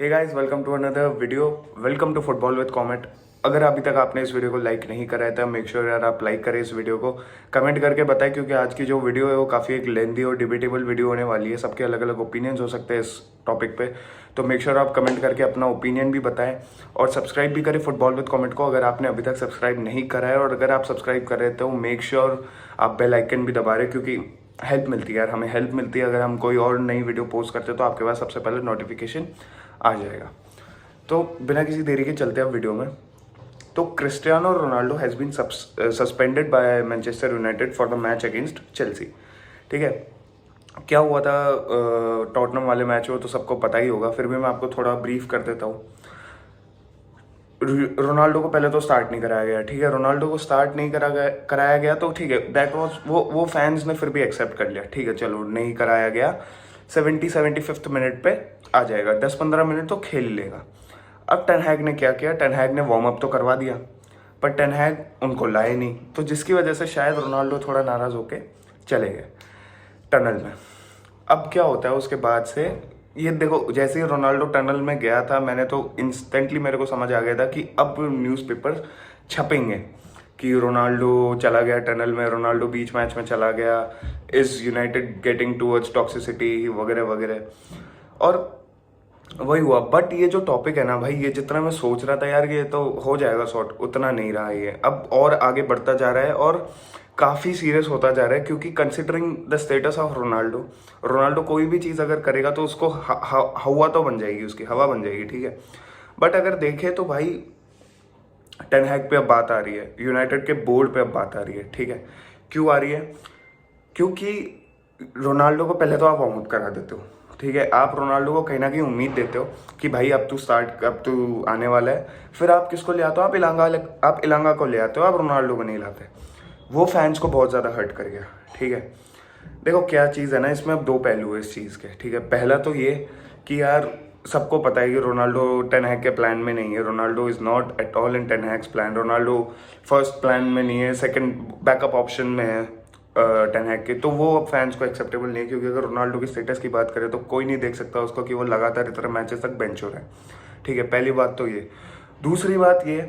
Hey guys, welcome to another video. Welcome to football with Comet. अगर अभी तक आपने इस वीडियो को लाइक नहीं करा है तो मेक श्योर यार आप लाइक करें इस वीडियो को, कमेंट करके बताएं, क्योंकि आज की जो वीडियो है वो काफ़ी एक लेंदी और डिबेटेबल वीडियो होने वाली है। सबके अलग अलग ओपिनियंस हो सकते हैं इस टॉपिक पे, तो मेक श्योर आप कमेंट करके अपना ओपिनियन भी बताएं और सब्सक्राइब भी करें फुटबॉल विद कॉमेट को अगर आपने अभी तक सब्सक्राइब नहीं करा है। और अगर आप सब्सक्राइब कर रहे हैं तो मेक श्योर आप बेल आइकन भी दबा रहे, क्योंकि हेल्प मिलती है यार, हमें हेल्प मिलती है। अगर हम कोई और नई वीडियो पोस्ट करते हैं तो आपके पास सबसे पहले नोटिफिकेशन आ जाएगा। तो बिना किसी देरी के चलते हैं अब वीडियो में। तो Cristiano Ronaldo has been suspended by Manchester United for the match against Chelsea. ठीक है, क्या हुआ था टॉटनम वाले मैच में तो सबको पता ही होगा, फिर भी मैं आपको थोड़ा ब्रीफ कर देता हूँ। रोनाल्डो को पहले तो स्टार्ट नहीं कराया गया। ठीक है, रोनाल्डो को स्टार्ट नहीं कराया गया तो ठीक है, दैट वाज वो फैंस ने फिर भी एक्सेप्ट कर लिया। ठीक है, चलो नहीं कराया गया, 75th मिनट पे आ जाएगा, 10-15 मिनट तो खेल लेगा। अब टेन हैग ने क्या किया, टेन हैग ने वार्म अप तो करवा दिया, पर टेन हैग उनको लाए नहीं, तो जिसकी वजह से शायद रोनाल्डो थोड़ा नाराज़ होके चले गए टनल में। अब क्या होता है उसके बाद से, ये देखो, जैसे ही रोनाल्डो टनल में गया था मैंने तो इंस्टेंटली मेरे को समझ आ गया था कि अब न्यूज़पेपर छपेंगे कि रोनाल्डो चला गया टनल में, रोनाल्डो बीच मैच में चला गया, is United getting towards toxicity वगैरह वगैरह। और वही हुआ। बट ये जो टॉपिक है ना भाई, ये जितना मैं सोच रहा था यार ये तो हो जाएगा सॉर्ट, उतना नहीं रहा ये, अब और आगे बढ़ता जा रहा है और काफ़ी सीरियस होता जा रहा है। क्योंकि considering the status of Ronaldo, Ronaldo कोई भी चीज़ अगर करेगा तो उसको हवा तो बन जाएगी, उसकी हवा बन जाएगी। ठीक है, बट अगर देखें तो भाई टेन हैग पे अब बात आ रही है, यूनाइटेड के बोर्ड पे अब बात आ रही है। ठीक है, क्यों आ रही है? क्योंकि रोनाल्डो को पहले तो आप वार्म अप करा देते हो। ठीक है, आप रोनाल्डो को कहीं ना कहीं उम्मीद देते हो कि भाई अब तू आने वाला है, फिर आप किसको ले आते हो? आप इलांगा को ले आते हो, आप रोनाल्डो को नहीं लाते। वो फैंस को बहुत ज़्यादा हर्ट कर गया। ठीक है, देखो क्या चीज़ है ना, इसमें अब दो पहलू है इस चीज़ के। ठीक है, पहला तो ये कि यार सबको पता है कि रोनाल्डो टेन हैग के प्लान में नहीं है, Ronaldo is not at all in ten हैग्स plan, Ronaldo first plan में नहीं है, सेकंड बैकअप ऑप्शन में है टेन हैग के, तो वो अब फैंस को एक्सेप्टेबल नहीं है। क्योंकि अगर रोनाल्डो की स्टेटस की बात करें तो कोई नहीं देख सकता उसको कि वो लगातार इतना मैचेस तक बेंच हो रहा है। ठीक है, पहली बात तो ये। दूसरी बात ये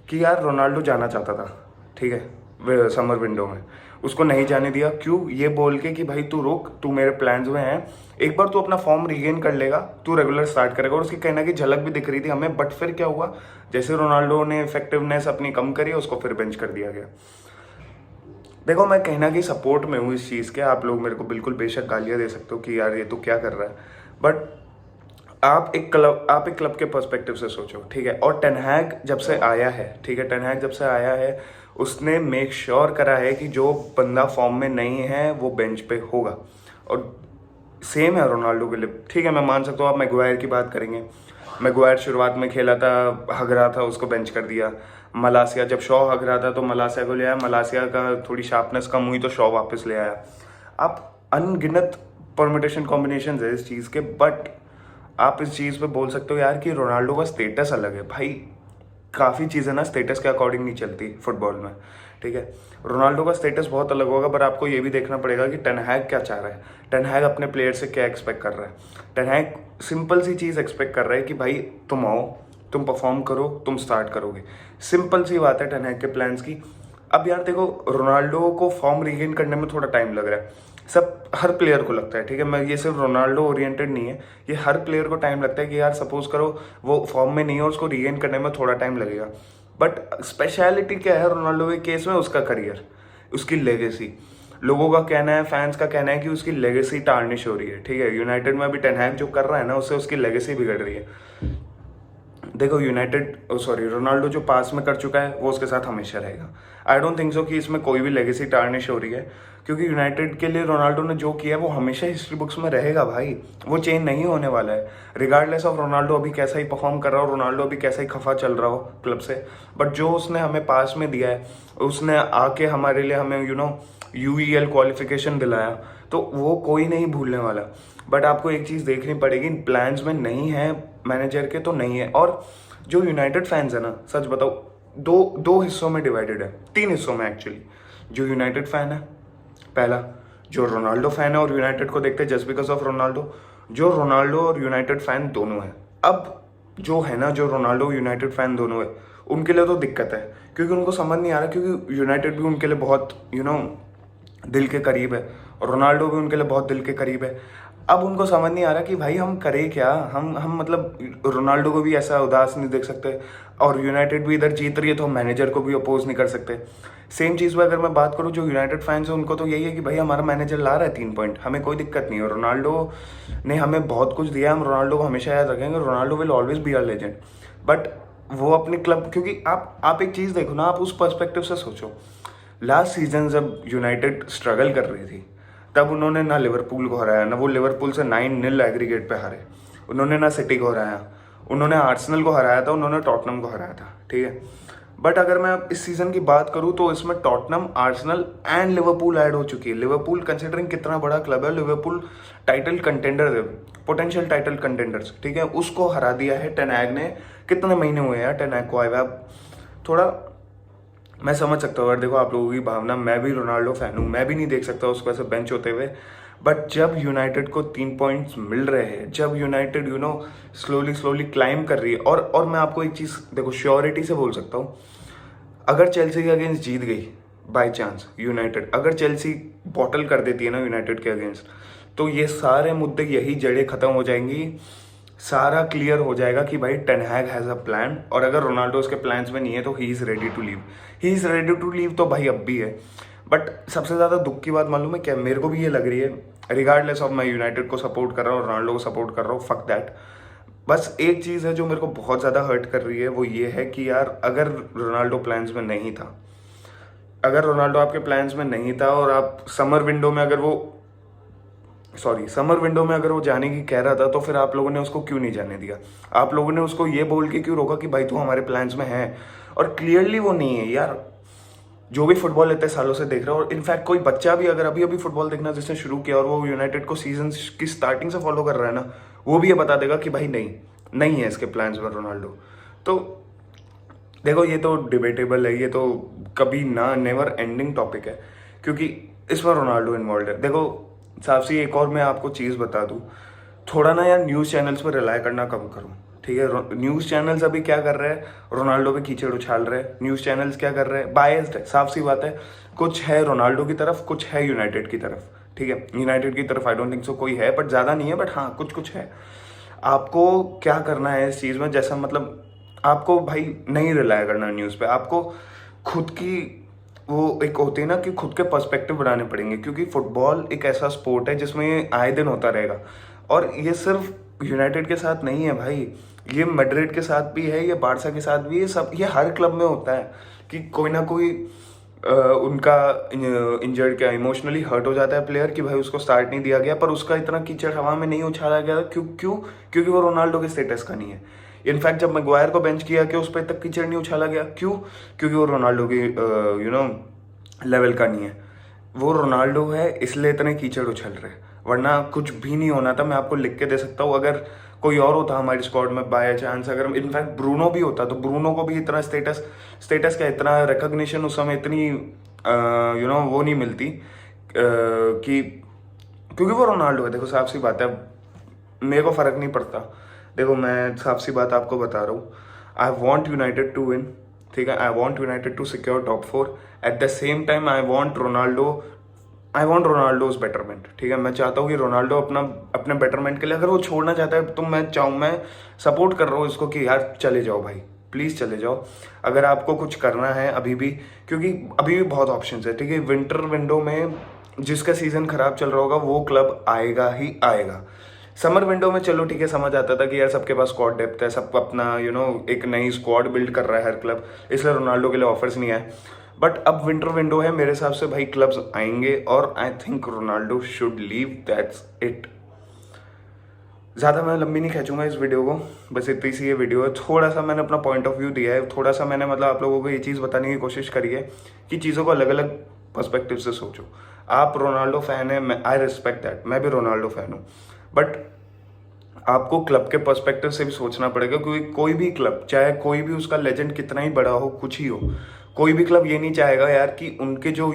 कि यार रोनाल्डो जाना चाहता था, ठीक है, समर विंडो में, उसको नहीं जाने दिया। क्यों? ये बोल के कि भाई तू रुक, तू मेरे प्लान्स में है, एक बार तू अपना फॉर्म रीगेन कर लेगा, तू रेगुलर स्टार्ट करेगा। और उसकी कहना की झलक भी दिख रही थी हमें। बट फिर क्या हुआ, जैसे रोनाल्डो ने इफेक्टिवनेस अपनी कम करी, उसको फिर बेंच कर दिया गया। देखो, मैं कहना की सपोर्ट में हूँ इस चीज़ के, आप लोग मेरे को बिल्कुल बेशक गालियाँ दे सकते हो कि यार ये तो क्या कर रहा है, बट आप एक क्लब के पर्सपेक्टिव से सोचो। ठीक है, और टेन हैग जब से आया है, ठीक है, टेन हैग जब से आया है उसने मेक श्योर करा है कि जो बंदा फॉर्म में नहीं है वो बेंच पे होगा। और सेम है रोनाल्डो के लिए। ठीक है, मैं मान सकता हूँ, आप मैगवायर की बात करेंगे, मैगवायर शुरुआत में खेला था, हग रहा था, उसको बेंच कर दिया। मलासिया, जब शॉ हग रहा था तो मलासिया को ले आया, मलासिया का थोड़ी शार्पनेस कम हुई तो शॉ वापस ले आया। आप अनगिनत परमिटेशन कॉम्बिनेशन है इस चीज़ के, बट आप इस चीज़ पे बोल सकते हो यार कि रोनाल्डो का स्टेटस अलग है। भाई काफ़ी चीज़ें ना स्टेटस के अकॉर्डिंग नहीं चलती फुटबॉल में। ठीक है, रोनाल्डो का स्टेटस बहुत अलग होगा, पर आपको ये भी देखना पड़ेगा कि टेन हैग क्या चाह रहा है, टेन हैग अपने प्लेयर से क्या एक्सपेक्ट कर रहा है। टेन हैग सिंपल सी चीज़ एक्सपेक्ट कर रहा है कि भाई तुम आओ, तुम परफॉर्म करो, तुम स्टार्ट करोगे। सिंपल सी बात है टेन हैग के प्लान्स की। अब यार देखो, रोनाल्डो को फॉर्म रीगेन करने में थोड़ा टाइम लग रहा है, हर प्लेयर को लगता है। ठीक है, मैं ये सिर्फ रोनाल्डो ओरिएंटेड नहीं है, ये हर प्लेयर को टाइम लगता है कि यार सपोज करो वो फॉर्म में नहीं है, उसको रीगेन करने में थोड़ा टाइम लगेगा। बट स्पेशलिटी क्या है रोनाल्डो के केस में? उसका करियर, उसकी लेगेसी। लोगों का कहना है, फैंस का कहना है कि उसकी लेगेसी टार्निश हो रही है। ठीक है, यूनाइटेड में अभी टेन हैग जो कर रहा है ना, उससे उसकी लेगेसी बिगड़ रही है। देखो रोनाल्डो जो पास में कर चुका है वो उसके साथ हमेशा रहेगा। आई डोंट थिंक सो कि इसमें कोई भी लेगेसी टार्निश हो रही है, क्योंकि यूनाइटेड के लिए रोनाल्डो ने जो किया है वो हमेशा हिस्ट्री बुक्स में रहेगा भाई, वो चेंज नहीं होने वाला है। रिगार्डलेस ऑफ रोनाल्डो अभी कैसा ही परफॉर्म कर रहा हो, रोनाल्डो अभी कैसा ही खफा चल रहा हो क्लब से, बट जो उसने हमें पास में दिया है, उसने आके हमारे लिए हमें यूईएल क्वालिफिकेशन दिलाया, तो वो कोई नहीं भूलने वाला। बट आपको एक चीज़ देखनी पड़ेगी, प्लान्स में नहीं है मैनेजर के तो नहीं है। और जो यूनाइटेड फैंस है ना, सच बताओ, दो हिस्सों में डिवाइडेड है, 3 हिस्सों में एक्चुअली। जो यूनाइटेड फैन है, पहला जो रोनाल्डो फैन है और यूनाइटेड को देखते हैं जस्ट बिकॉज ऑफ रोनाल्डो, जो रोनाल्डो और यूनाइटेड फैन दोनों है। अब जो है ना, जो रोनाल्डो यूनाइटेड फैन दोनों है, उनके लिए तो दिक्कत है, क्योंकि उनको समझ नहीं आ रहा, क्योंकि यूनाइटेड भी उनके लिए बहुत दिल के करीब है, और रोनाल्डो भी उनके लिए बहुत दिल के करीब है। अब उनको समझ नहीं आ रहा कि भाई हम करें क्या, हम मतलब रोनाल्डो को भी ऐसा उदास नहीं देख सकते, और यूनाइटेड भी इधर जीत रही है तो हम मैनेजर को भी अपोज नहीं कर सकते। सेम चीज़ में अगर मैं बात करूँ, जो यूनाइटेड फैंस हैं उनको तो यही है कि भाई हमारा मैनेजर ला रहा है 3 पॉइंट, हमें कोई दिक्कत नहीं है, रोनाल्डो ने हमें बहुत कुछ दिया, हम रोनाल्डो को हमेशा याद रखेंगे, Ronaldo will always be our legend. But वो अपने क्लब, क्योंकि आप एक चीज़ देखो ना, आप उस पर्सपेक्टिव से सोचो, लास्ट सीजन जब यूनाइटेड स्ट्रगल कर रही थी, तब उन्होंने ना लिवरपूल को हराया, ना वो लिवरपूल से 9-0 एग्रीगेट पे हारे, उन्होंने ना सिटी को हराया, उन्होंने आर्सेनल को हराया था, उन्होंने टॉटनम को हराया था, ठीक है। बट अगर मैं इस सीजन की बात करूं तो इसमें Tottenham, Arsenal and Liverpool add हो चुकी है। लिवरपूल कंसिडरिंग कितना बड़ा क्लब है, लिवरपूल टाइटल कंटेंडर है, पोटेंशियल टाइटल कंटेंडर्स, ठीक है, उसको हरा दिया है टेन हैग ने। कितने महीने हुए यार टेन हैग को आए हुए, अब थोड़ा मैं समझ सकता हूँ, अगर देखो आप लोगों की भावना, मैं भी रोनाल्डो फैन हूँ, मैं भी नहीं देख सकता उसको ऐसे बेंच होते हुए। बट जब यूनाइटेड को 3 पॉइंट्स मिल रहे हैं, जब यूनाइटेड स्लोली क्लाइम कर रही है, और मैं आपको एक चीज़ देखो श्योरिटी से बोल सकता हूँ, अगर चेल्सी के अगेंस्ट जीत गई बाय चांस यूनाइटेड, अगर चेल्सी बॉटल कर देती है ना यूनाइटेड के अगेंस्ट, तो ये सारे मुद्दे, यही जड़ें खत्म हो जाएंगी, सारा क्लियर हो जाएगा कि भाई ten Hag has a plan, और अगर रोनाल्डो उसके प्लान्स में नहीं है तो he is ready to leave, he is ready to leave, तो भाई अब भी है। बट सबसे ज़्यादा दुख की बात मालूम है क्या, मेरे को भी ये लग रही है, रिगार्डलेस ऑफ मैं यूनाइटेड को सपोर्ट कर रहा हूँ, रोनाल्डो को सपोर्ट कर रहा हूँ, फक दैट, बस एक चीज़ है जो मेरे को बहुत ज़्यादा हर्ट कर रही है, वो ये है कि यार अगर रोनाल्डो प्लान्स में नहीं था, अगर रोनाल्डो आपके प्लान्स में नहीं था, और आप समर विंडो में अगर वो जाने की कह रहा था, तो फिर आप लोगों ने उसको क्यों नहीं जाने दिया? आप लोगों ने उसको ये बोल के क्यों रोका कि भाई तू हमारे प्लान्स में है? और क्लियरली वो नहीं है यार, जो भी फुटबॉल इतने सालों से देख रहा है, और इनफैक्ट कोई बच्चा भी अगर अभी अभी फुटबॉल देखना जिसने शुरू किया और वो यूनाइटेड को सीजन की स्टार्टिंग से फॉलो कर रहा है ना, वो भी ये बता देगा कि भाई नहीं है इसके प्लान्स में रोनाल्डो। तो देखो ये तो डिबेटेबल है, ये तो कभी ना नेवर एंडिंग टॉपिक है, क्योंकि इसमें रोनाल्डो इन्वॉल्व है। देखो साहब सी, एक और मैं आपको चीज़ बता दूँ, थोड़ा ना यार न्यूज़ चैनल्स पर रिलाई करना कम करूँ, ठीक है। न्यूज़ चैनल्स अभी क्या कर रहे हैं, रोनाल्डो पे कीचड़ उछाल रहे हैं। न्यूज़ चैनल्स क्या कर रहे हैं, बायस्ड है, साफ सी बात है, कुछ है रोनाल्डो की तरफ, कुछ है यूनाइटेड की तरफ, ठीक है। यूनाइटेड की तरफ आई डोंट थिंक सो कोई है, बट ज़्यादा नहीं है, बट हाँ कुछ है। आपको क्या करना है इस चीज़ में, जैसा मतलब आपको भाई नहीं रिलाय करना न्यूज़ पे, आपको खुद की वो एक होती है ना कि खुद के पर्सपेक्टिव बनाने पड़ेंगे, क्योंकि फुटबॉल एक ऐसा स्पोर्ट है जिसमें ये आए दिन होता रहेगा, और ये सिर्फ यूनाइटेड के साथ नहीं है भाई, ये मैड्रिड के साथ भी है, ये बारसा के साथ भी, ये हर क्लब में होता है कि कोई ना कोई उनका इंजर्ड क्या इमोशनली हर्ट हो जाता है प्लेयर, कि भाई उसको स्टार्ट नहीं दिया गया, पर उसका इतना कीचड़ हवा में नहीं उछाला गया। क्योंकि वो रोनाल्डो के स्टेटस का नहीं है। इनफैक्ट जब मैग्वायर को बेंच किया कि उस पर तक कीचड़ नहीं उछाला गया, क्योंकि वो रोनाल्डो के लेवल का नहीं है। वो रोनाल्डो है इसलिए इतने कीचड़ उछल रहे, वरना कुछ भी नहीं होना था। मैं आपको लिख के दे सकता हूँ, अगर कोई और होता हमारी स्क्वाड में बाय चांस, अगर इनफैक्ट ब्रूनो भी होता, तो ब्रूनो को भी इतना स्टेटस का इतना रिकग्निशन उस समय इतनी वो नहीं मिलती, कि क्योंकि वो रोनाल्डो है। देखो साफ सी बात है, मेरे को फ़र्क नहीं पड़ता। देखो मैं साफ सी बात आपको बता रहा हूँ, I want United to win, ठीक है, I want United to secure top 4। At the same time I want Ronaldo's betterment, ठीक है। मैं चाहता हूँ कि रोनाल्डो अपने बेटरमेंट के लिए, अगर वो छोड़ना चाहता है तो मैं सपोर्ट कर रहा हूँ इसको कि यार चले जाओ भाई, प्लीज़ चले जाओ, अगर आपको कुछ करना है अभी भी, क्योंकि अभी भी बहुत ऑप्शंस है, ठीक है। विंटर विंडो में जिसका सीज़न खराब चल रहा होगा वो क्लब आएगा ही आएगा। समर विंडो में चलो ठीक है, समझ आता था कि यार सबके पास स्क्वाड डेप्थ है, सबको अपना एक नई स्क्वाड बिल्ड कर रहा है हर क्लब, इसलिए रोनाल्डो के लिए ऑफर्स नहीं आए। बट अब विंटर विंडो है, मेरे हिसाब से भाई क्लब्स आएंगे, और I think Ronaldo should leave, that's it. ज़्यादा मैं लंबी नहीं खींचूंगा इस वीडियो को, बस इतनी सी ये वीडियो है। थोड़ा सा मैंने अपना पॉइंट ऑफ व्यू दिया है, थोड़ा सा मैंने मतलब आप लोगों को ये चीज़ बताने की कोशिश करी है कि चीज़ों को अलग अलग पर्सपेक्टिव से सोचो। आप रोनाल्डो फ़ैन है, मैं आई रिस्पेक्ट दैट, मैं भी रोनाल्डो फ़ैन हूँ, बट आपको क्लब के पर्सपेक्टिव से भी सोचना पड़ेगा, क्योंकि कोई भी क्लब, चाहे कोई भी उसका लेजेंड कितना ही बड़ा हो, कुछ ही हो, कोई भी क्लब ये नहीं चाहेगा यार कि उनके जो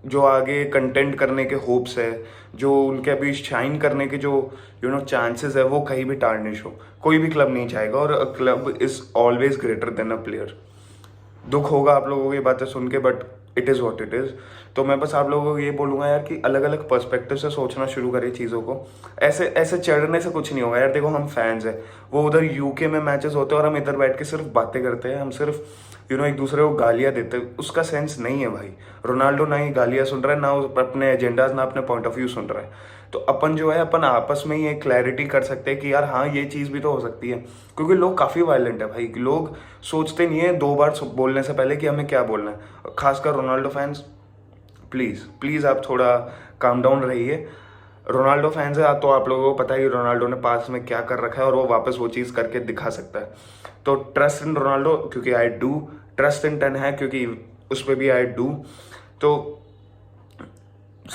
जो आगे कंटेंट करने के होप्स है, जो उनके अभी शाइन करने के जो चांसेस है, वो कहीं भी टार्निश हो। कोई भी क्लब नहीं चाहेगा, और a club is always greater than a player. दुख होगा आप लोगों को ये बातें सुन के, but it is what it is. तो मैं बस आप लोगों को ये बोलूँगा यार कि अलग अलग पर्सपेक्टिव से सोचना शुरू करें चीज़ों को। ऐसे ऐसे चढ़ने से कुछ नहीं होगा यार। देखो, हम फैंस हैं, वो उधर यूके में मैचेस होते हैं और हम इधर बैठ के सिर्फ बातें करते हैं, हम सिर्फ एक दूसरे को गालियाँ देते हैं। उसका सेंस नहीं है भाई। रोनाल्डो ना ही गालियाँ सुन रहा है, ना अपने एजेंडाज, ना अपने पॉइंट ऑफ व्यू सुन रहा है। तो अपन जो है, अपन आपस में ही एक क्लैरिटी कर सकते हैं कि यार हाँ, ये चीज़ भी तो हो सकती है। क्योंकि लोग काफ़ी वायलेंट है भाई, लोग सोचते नहीं है 2 बार बोलने से पहले कि हमें क्या बोलना है। खासकर रोनाल्डो फैंस, प्लीज़ प्लीज़ आप थोड़ा काम डाउन रहिए। रोनाल्डो फैंस है तो आप लोगों को पता है कि रोनाल्डो ने पास में क्या कर रखा है, और वो वापस वो चीज़ करके दिखा सकता है। तो ट्रस्ट इन रोनाल्डो क्योंकि I do, trust in ten है क्योंकि उस पर भी आई डू। तो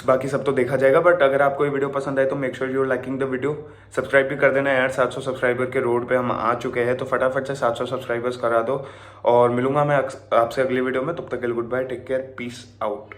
बाकी सब तो देखा जाएगा। बट अगर आपको ये वीडियो पसंद आए तो make sure you liking the video. Subscribe भी कर देना यार। 700 सब्सक्राइबर के रोड पे हम आ चुके हैं, तो फटाफट से 700 सब्सक्राइबर्स करा दो। और मिलूंगा मैं आपसे अगली वीडियो में। तब तक के लिए good bye, take care, peace out.